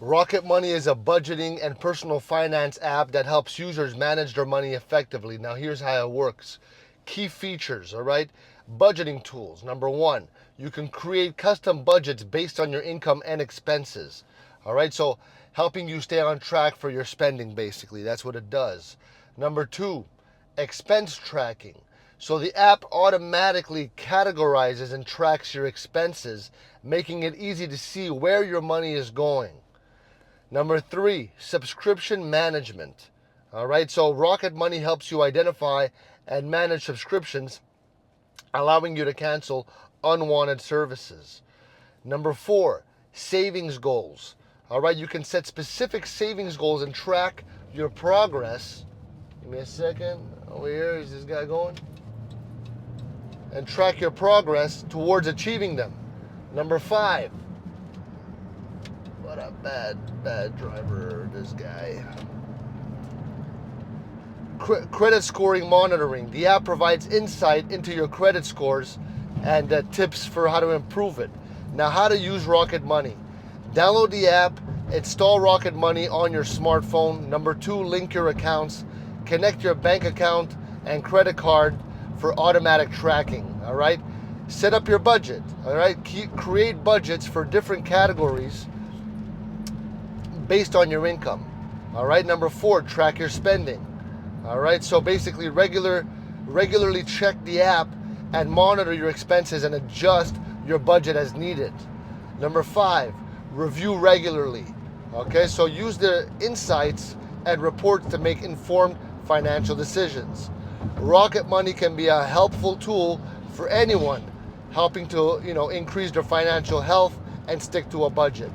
Rocket Money is a budgeting and personal finance app that helps users manage their money effectively. Now, here's how it works. Key features, all right? Budgeting tools. Number one, you can create custom budgets based on your income and expenses. All right, so helping you stay on track for your spending, basically. That's what it does. Number two, expense tracking. So the app automatically categorizes and tracks your expenses, making it easy to see where your money is going. Number three, subscription management. All right, so Rocket Money helps you identify and manage subscriptions, allowing you to cancel unwanted services. Number four, savings goals. All right, you can set specific savings goals and track your progress. Give me a second. Over here, is this guy going? And track your progress towards achieving them. Number five, what a bad driver, this guy. Credit scoring monitoring. The app provides insight into your credit scores and tips for how to improve it. Now, how to use Rocket Money. Download the app, install Rocket Money on your smartphone. Number two, link your accounts. Connect your bank account and credit card for automatic tracking, all right? Set up your budget, all right? Create budgets for different categories based on your income, all right? Number four, track your spending, all right? So basically regularly check the app and monitor your expenses and adjust your budget as needed. Number five, review regularly, okay? So use the insights and reports to make informed financial decisions. Rocket Money can be a helpful tool for anyone helping to, increase their financial health and stick to a budget.